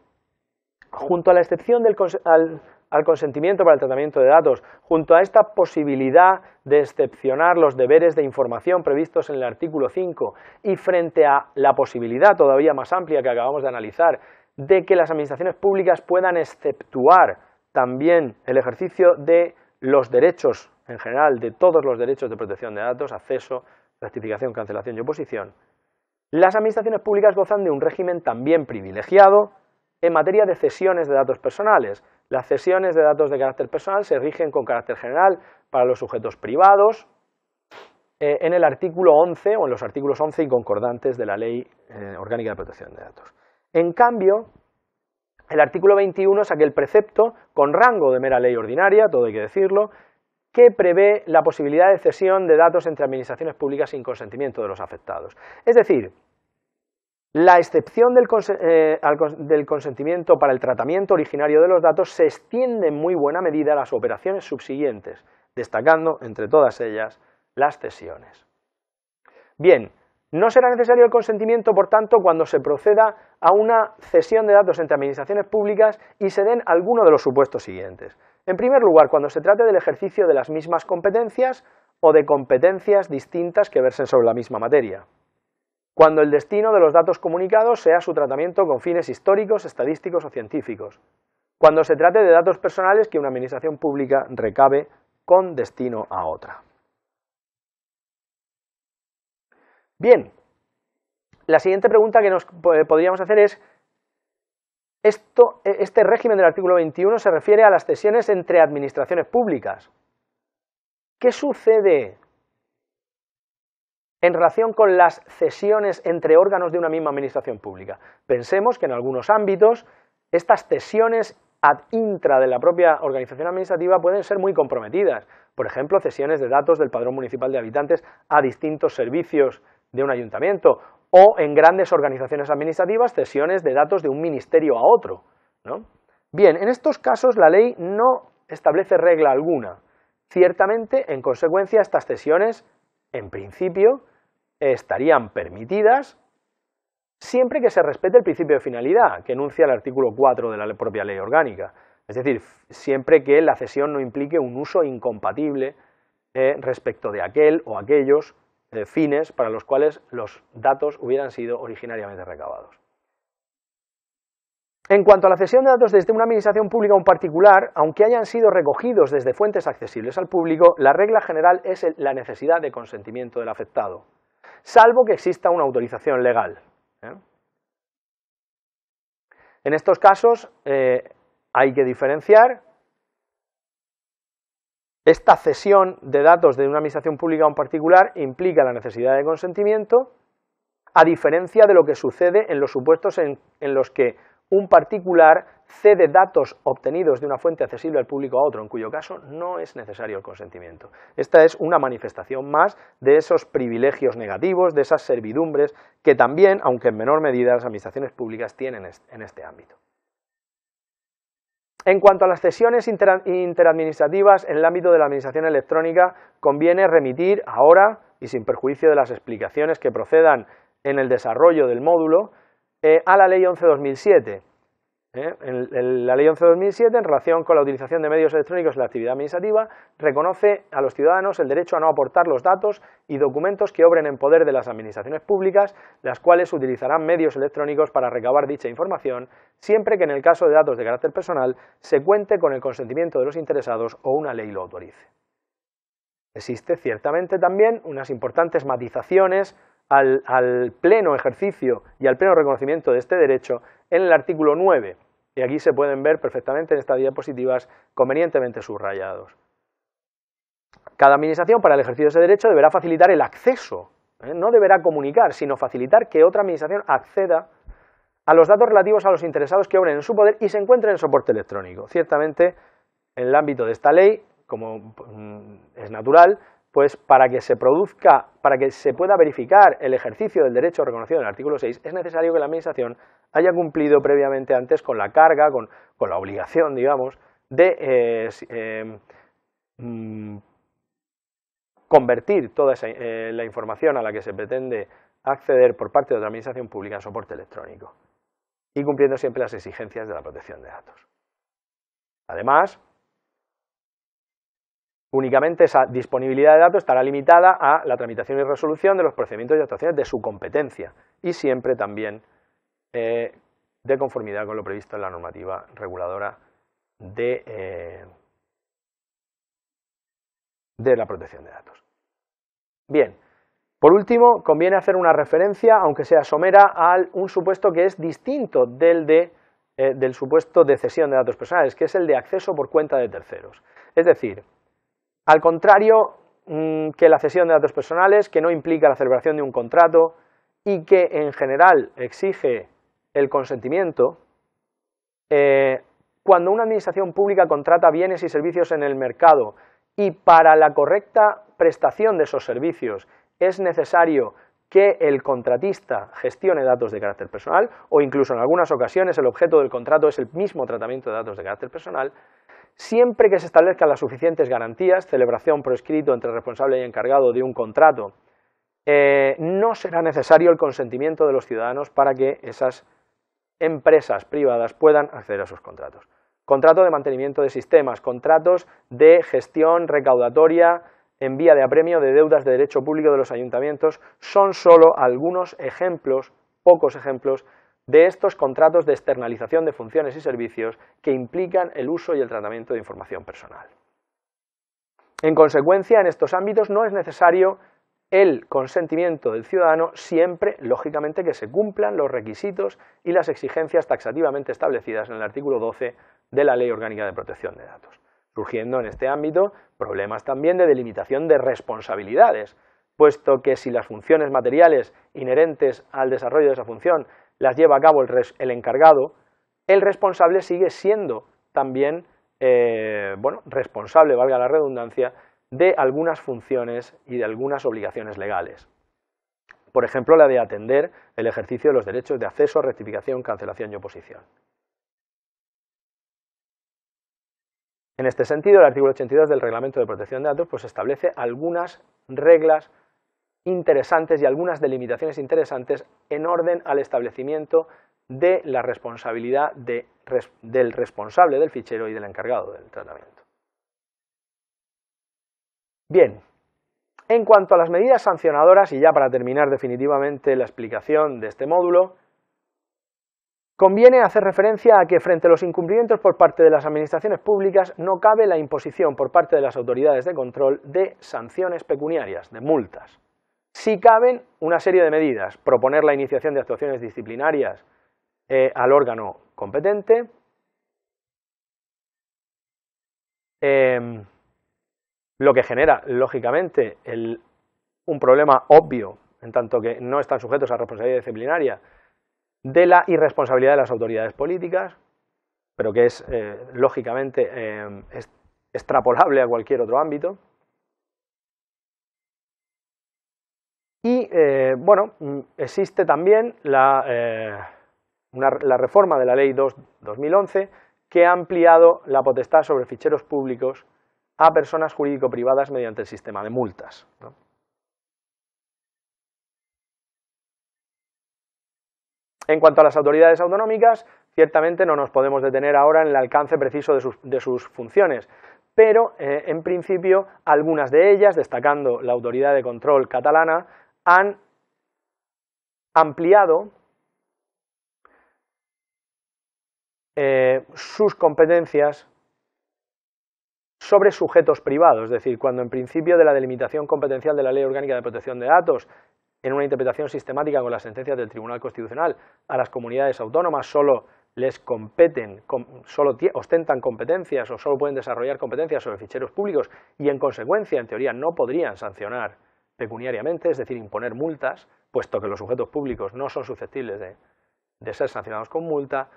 junto a la excepción al consentimiento para el tratamiento de datos, junto a esta posibilidad de excepcionar los deberes de información previstos en el artículo 5 y frente a la posibilidad todavía más amplia que acabamos de analizar de que las administraciones públicas puedan exceptuar también el ejercicio de los derechos en general, de todos los derechos de protección de datos, acceso, rectificación, cancelación y oposición, las administraciones públicas gozan de un régimen también privilegiado en materia de cesiones de datos personales. Las cesiones de datos de carácter personal se rigen con carácter general para los sujetos privados en el artículo 11 o en los artículos 11 y concordantes de la Ley Orgánica de Protección de Datos. En cambio, el artículo 21 es aquel precepto con rango de mera ley ordinaria, todo hay que decirlo, que prevé la posibilidad de cesión de datos entre administraciones públicas sin consentimiento de los afectados. Es decir, la excepción del consentimiento para el tratamiento originario de los datos se extiende en muy buena medida a las operaciones subsiguientes, destacando entre todas ellas las cesiones. Bien, No será necesario el consentimiento, por tanto, cuando se proceda a una cesión de datos entre administraciones públicas y se den alguno de los supuestos siguientes. En primer lugar, cuando se trate del ejercicio de las mismas competencias o de competencias distintas que versen sobre la misma materia. Cuando el destino de los datos comunicados sea su tratamiento con fines históricos, estadísticos o científicos. Cuando se trate de datos personales que una administración pública recabe con destino a otra. Bien, la siguiente pregunta que nos podríamos hacer es, este régimen del artículo 21 se refiere a las cesiones entre administraciones públicas. ¿Qué sucede en relación con las cesiones entre órganos de una misma administración pública? Pensemos que en algunos ámbitos estas cesiones ad intra de la propia organización administrativa pueden ser muy comprometidas. Por ejemplo, cesiones de datos del padrón municipal de habitantes a distintos servicios de un ayuntamiento, o en grandes organizaciones administrativas, cesiones de datos de un ministerio a otro, ¿no? Bien, en estos casos la ley no establece regla alguna. Ciertamente, en consecuencia, estas cesiones, en principio, estarían permitidas siempre que se respete el principio de finalidad, que enuncia el artículo 4 de la propia ley orgánica. Es decir, siempre que la cesión no implique un uso incompatible respecto de aquel o aquellos fines para los cuales los datos hubieran sido originariamente recabados. En cuanto a la cesión de datos desde una administración pública a un particular, aunque hayan sido recogidos desde fuentes accesibles al público, la regla general es la necesidad de consentimiento del afectado, salvo que exista una autorización legal. En estos casos hay que diferenciar esta cesión de datos de una administración pública a un particular implica la necesidad de consentimiento, a diferencia de lo que sucede en los supuestos en los que un particular cede datos obtenidos de una fuente accesible al público a otro, en cuyo caso no es necesario el consentimiento. Esta es una manifestación más de esos privilegios negativos, de esas servidumbres que también, aunque en menor medida, las administraciones públicas tienen en este ámbito. En cuanto a las cesiones interadministrativas en el ámbito de la administración electrónica, conviene remitir ahora, y sin perjuicio de las explicaciones que procedan en el desarrollo del módulo, a la Ley 11/2007. La Ley 11/2007, en relación con la utilización de medios electrónicos en la actividad administrativa, reconoce a los ciudadanos el derecho a no aportar los datos y documentos que obren en poder de las administraciones públicas, las cuales utilizarán medios electrónicos para recabar dicha información, siempre que en el caso de datos de carácter personal se cuente con el consentimiento de los interesados o una ley lo autorice. Existe ciertamente también unas importantes matizaciones al pleno ejercicio y al pleno reconocimiento de este derecho en el artículo 9, y aquí se pueden ver perfectamente en estas diapositivas convenientemente subrayados. Cada administración para el ejercicio de ese derecho deberá facilitar el acceso, no deberá comunicar, sino facilitar que otra administración acceda a los datos relativos a los interesados que obren en su poder y se encuentren en soporte electrónico. Ciertamente, en el ámbito de esta ley, como es natural, pues para que se pueda verificar el ejercicio del derecho reconocido en el artículo 6, es necesario que la administración haya cumplido previamente antes con la carga, con la obligación, digamos, de convertir toda la información a la que se pretende acceder por parte de otra administración pública en soporte electrónico, y cumpliendo siempre las exigencias de la protección de datos. Además, únicamente esa disponibilidad de datos estará limitada a la tramitación y resolución de los procedimientos y actuaciones de su competencia, y siempre también de conformidad con lo previsto en la normativa reguladora de la protección de datos. Bien, por último, conviene hacer una referencia, aunque sea somera, a un supuesto que es distinto del supuesto de cesión de datos personales, que es el de acceso por cuenta de terceros. Es decir, al contrario que la cesión de datos personales, que no implica la celebración de un contrato y que en general exige el consentimiento, cuando una administración pública contrata bienes y servicios en el mercado y para la correcta prestación de esos servicios es necesario que el contratista gestione datos de carácter personal, o incluso en algunas ocasiones el objeto del contrato es el mismo tratamiento de datos de carácter personal, siempre que se establezcan las suficientes garantías, celebración por escrito entre responsable y encargado de un contrato, no será necesario el consentimiento de los ciudadanos para que esas empresas privadas puedan acceder a esos contratos. Contrato de mantenimiento de sistemas, contratos de gestión recaudatoria en vía de apremio de deudas de derecho público de los ayuntamientos, son solo algunos ejemplos, pocos ejemplos, de estos contratos de externalización de funciones y servicios que implican el uso y el tratamiento de información personal. En consecuencia, en estos ámbitos no es necesario el consentimiento del ciudadano siempre, lógicamente, que se cumplan los requisitos y las exigencias taxativamente establecidas en el artículo 12 de la Ley Orgánica de Protección de Datos, surgiendo en este ámbito problemas también de delimitación de responsabilidades, puesto que si las funciones materiales inherentes al desarrollo de esa función las lleva a cabo el encargado, el responsable sigue siendo también responsable, valga la redundancia, de algunas funciones y de algunas obligaciones legales. Por ejemplo, la de atender el ejercicio de los derechos de acceso, rectificación, cancelación y oposición. En este sentido, el artículo 82 del Reglamento de Protección de Datos pues, establece algunas reglas interesantes y algunas delimitaciones interesantes en orden al establecimiento de la responsabilidad del responsable del fichero y del encargado del tratamiento. Bien, en cuanto a las medidas sancionadoras, y ya para terminar definitivamente la explicación de este módulo, conviene hacer referencia a que frente a los incumplimientos por parte de las administraciones públicas no cabe la imposición por parte de las autoridades de control de sanciones pecuniarias, de multas. Sí caben una serie de medidas, proponer la iniciación de actuaciones disciplinarias al órgano competente, lo que genera, lógicamente, un problema obvio, en tanto que no están sujetos a responsabilidad disciplinaria, de la irresponsabilidad de las autoridades políticas, pero que es, lógicamente, extrapolable a cualquier otro ámbito. Y, existe también la reforma de la Ley 2/2011 que ha ampliado la potestad sobre ficheros públicos a personas jurídico-privadas mediante el sistema de multas, ¿no? En cuanto a las autoridades autonómicas, ciertamente no nos podemos detener ahora en el alcance preciso de sus funciones, pero en principio algunas de ellas, destacando la Autoridad de Control catalana, han ampliado sus competencias sobre sujetos privados, es decir, cuando en principio de la delimitación competencial de la Ley Orgánica de Protección de Datos, en una interpretación sistemática con las sentencias del Tribunal Constitucional, a las comunidades autónomas solo les competen, solo ostentan competencias o solo pueden desarrollar competencias sobre ficheros públicos y en consecuencia, en teoría, no podrían sancionar pecuniariamente, es decir, imponer multas, puesto que los sujetos públicos no son susceptibles de ser sancionados con multa.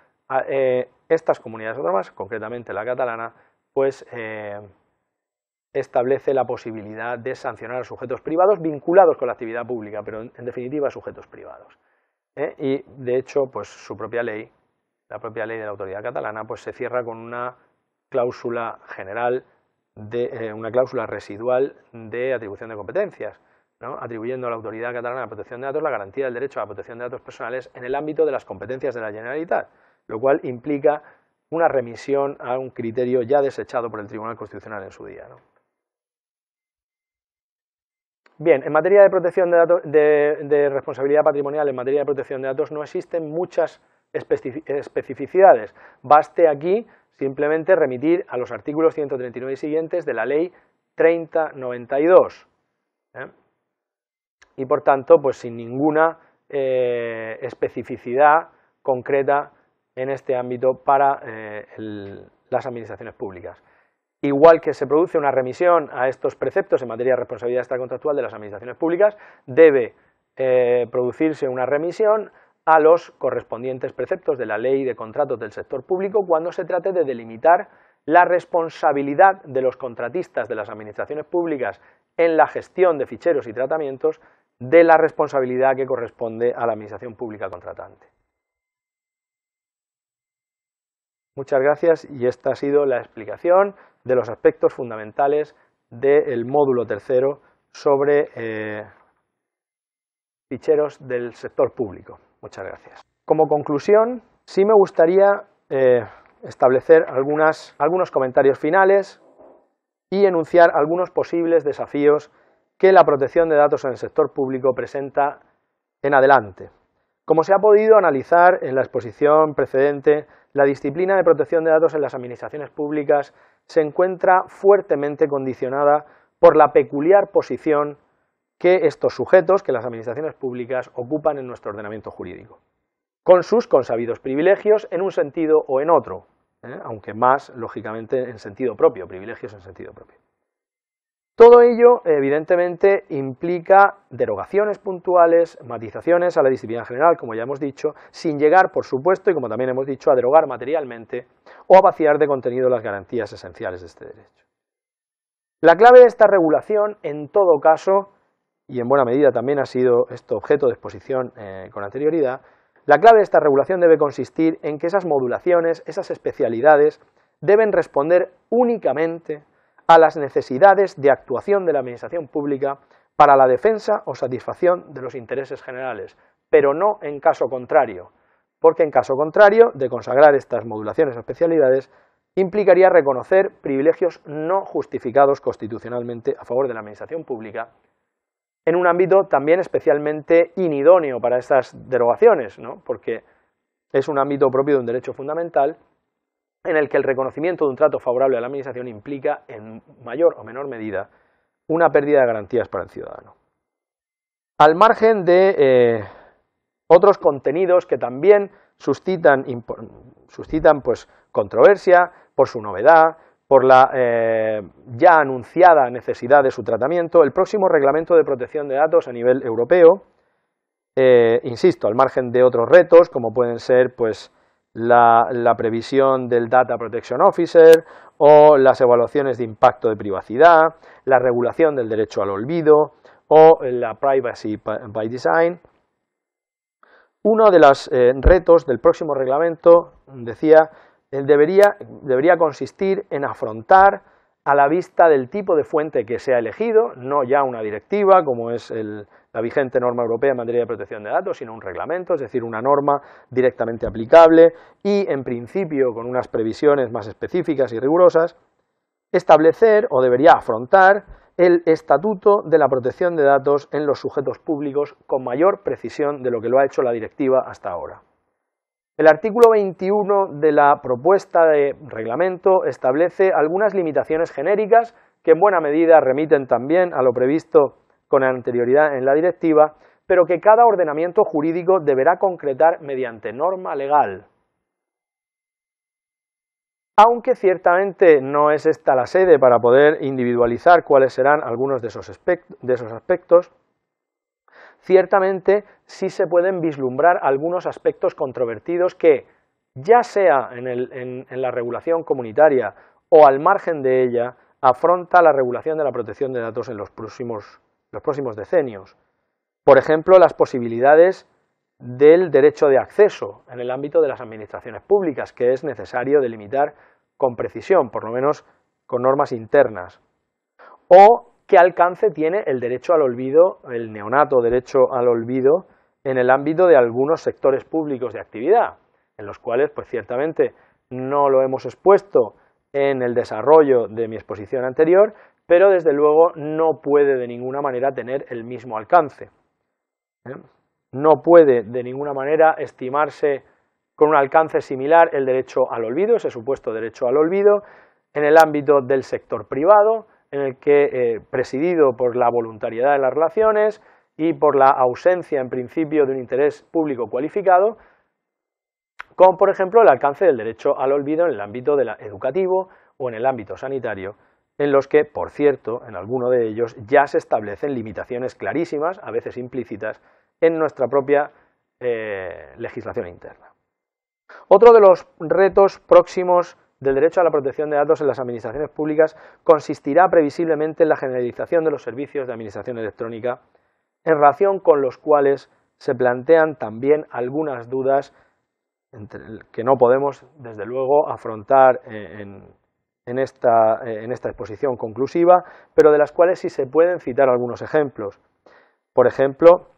Estas comunidades autónomas, concretamente la catalana, pues establece la posibilidad de sancionar a sujetos privados vinculados con la actividad pública, pero en definitiva sujetos privados. Y de hecho, pues su propia ley, la propia ley de la autoridad catalana, pues se cierra con una cláusula general, una cláusula residual de atribución de competencias, ¿no? Atribuyendo a la autoridad catalana de protección de datos la garantía del derecho a la protección de datos personales en el ámbito de las competencias de la Generalitat, lo cual implica una remisión a un criterio ya desechado por el Tribunal Constitucional en su día, ¿no? Bien, en materia de protección de datos, de responsabilidad patrimonial, en materia de protección de datos no existen muchas especificidades. Baste aquí simplemente remitir a los artículos 139 y siguientes de la Ley 3092. Y por tanto, pues sin ninguna especificidad concreta en este ámbito para las administraciones públicas. Igual que se produce una remisión a estos preceptos en materia de responsabilidad extracontractual de las administraciones públicas, debe producirse una remisión a los correspondientes preceptos de la Ley de Contratos del Sector Público cuando se trate de delimitar la responsabilidad de los contratistas de las administraciones públicas en la gestión de ficheros y tratamientos de la responsabilidad que corresponde a la administración pública contratante. Muchas gracias y esta ha sido la explicación de los aspectos fundamentales del módulo tercero sobre ficheros del sector público. Muchas gracias. Como conclusión, sí me gustaría establecer algunos comentarios finales y enunciar algunos posibles desafíos que la protección de datos en el sector público presenta en adelante. Como se ha podido analizar en la exposición precedente, la disciplina de protección de datos en las administraciones públicas se encuentra fuertemente condicionada por la peculiar posición que estos sujetos, que las administraciones públicas, ocupan en nuestro ordenamiento jurídico, con sus consabidos privilegios en un sentido o en otro, aunque más, lógicamente, en sentido propio, privilegios en sentido propio. Todo ello, evidentemente, implica derogaciones puntuales, matizaciones a la disciplina general, como ya hemos dicho, sin llegar, por supuesto, y como también hemos dicho, a derogar materialmente o a vaciar de contenido las garantías esenciales de este derecho. La clave de esta regulación, en todo caso, y en buena medida también ha sido esto objeto de exposición con anterioridad, la clave de esta regulación debe consistir en que esas modulaciones, esas especialidades, deben responder únicamente a las necesidades de actuación de la administración pública para la defensa o satisfacción de los intereses generales, pero no en caso contrario, porque en caso contrario de consagrar estas modulaciones o especialidades implicaría reconocer privilegios no justificados constitucionalmente a favor de la administración pública en un ámbito también especialmente inidóneo para estas derogaciones, ¿no? Porque es un ámbito propio de un derecho fundamental en el que el reconocimiento de un trato favorable a la administración implica, en mayor o menor medida, una pérdida de garantías para el ciudadano. Al margen de otros contenidos que también suscitan pues, controversia por su novedad, por la ya anunciada necesidad de su tratamiento, el próximo reglamento de protección de datos a nivel europeo, insisto, al margen de otros retos, como pueden ser pues, la previsión del Data Protection Officer o las evaluaciones de impacto de privacidad, la regulación del derecho al olvido o la Privacy by Design. Uno de los retos del próximo reglamento, decía, debería consistir en afrontar, a la vista del tipo de fuente que sea elegido, no ya una directiva, como es la vigente norma europea en materia de protección de datos, sino un reglamento, es decir, una norma directamente aplicable y, en principio, con unas previsiones más específicas y rigurosas, establecer o debería afrontar el estatuto de la protección de datos en los sujetos públicos con mayor precisión de lo que lo ha hecho la directiva hasta ahora. El artículo 21 de la propuesta de reglamento establece algunas limitaciones genéricas que en buena medida remiten también a lo previsto con anterioridad en la directiva, pero que cada ordenamiento jurídico deberá concretar mediante norma legal. Aunque ciertamente no es esta la sede para poder individualizar cuáles serán algunos de esos aspectos, ciertamente sí se pueden vislumbrar algunos aspectos controvertidos que, ya sea en la regulación comunitaria o al margen de ella, afronta la regulación de la protección de datos en los próximos decenios. Por ejemplo, las posibilidades del derecho de acceso en el ámbito de las administraciones públicas, que es necesario delimitar con precisión, por lo menos con normas internas. O qué alcance tiene el derecho al olvido, el neonato derecho al olvido, en el ámbito de algunos sectores públicos de actividad, en los cuales, pues ciertamente, no lo hemos expuesto en el desarrollo de mi exposición anterior, pero desde luego no puede de ninguna manera tener el mismo alcance. No puede de ninguna manera estimarse con un alcance similar el derecho al olvido, ese supuesto derecho al olvido, en el ámbito del sector privado, en el que, presidido por la voluntariedad de las relaciones y por la ausencia, en principio, de un interés público cualificado, como por ejemplo el alcance del derecho al olvido en el ámbito educativo o en el ámbito sanitario, en los que, por cierto, en alguno de ellos ya se establecen limitaciones clarísimas, a veces implícitas, en nuestra propia legislación interna. Otro de los retos próximos del derecho a la protección de datos en las administraciones públicas consistirá previsiblemente en la generalización de los servicios de administración electrónica, en relación con los cuales se plantean también algunas dudas que no podemos, desde luego, afrontar en esta exposición conclusiva, pero de las cuales sí se pueden citar algunos ejemplos. Por ejemplo,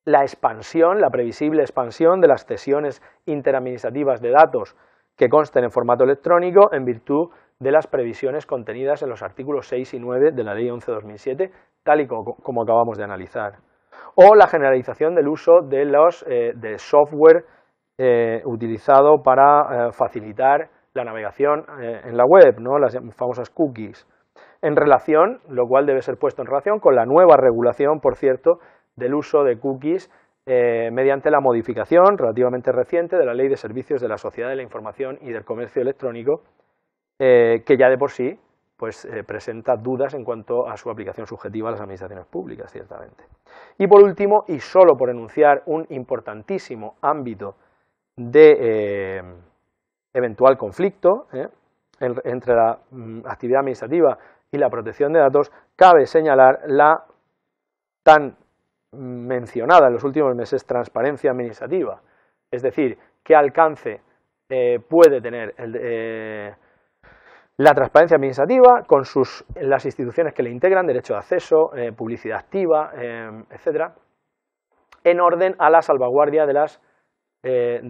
la expansión, la previsible expansión de las cesiones interadministrativas de datos que consten en formato electrónico en virtud de las previsiones contenidas en los artículos 6 y 9 de la Ley 11/2007, tal y como acabamos de analizar. O la generalización del uso de de software utilizado para facilitar la navegación en la web, ¿no? Las famosas cookies, en relación, lo cual debe ser puesto en relación con la nueva regulación, por cierto, del uso de cookies mediante la modificación relativamente reciente de la Ley de Servicios de la Sociedad de la Información y del Comercio Electrónico, que ya de por sí pues, presenta dudas en cuanto a su aplicación subjetiva a las administraciones públicas, ciertamente. Y por último, y solo por enunciar un importantísimo ámbito de eventual conflicto entre la actividad administrativa y la protección de datos, cabe señalar la tan mencionada en los últimos meses transparencia administrativa, es decir, qué alcance puede tener la transparencia administrativa con las instituciones que le integran, derecho de acceso, publicidad activa, etcétera, en orden a la salvaguardia de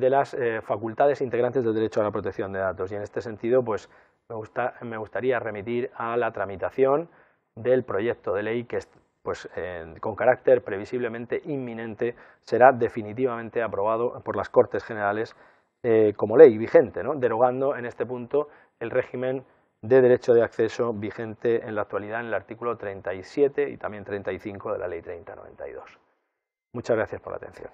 las facultades integrantes del derecho a la protección de datos. Y en este sentido, pues me gustaría remitir a la tramitación del proyecto de ley que pues, con carácter previsiblemente inminente será definitivamente aprobado por las Cortes Generales como ley vigente, ¿no? Derogando en este punto el régimen de derecho de acceso vigente en la actualidad en el artículo 37 y también 35 de la Ley 30/92. Muchas gracias por la atención.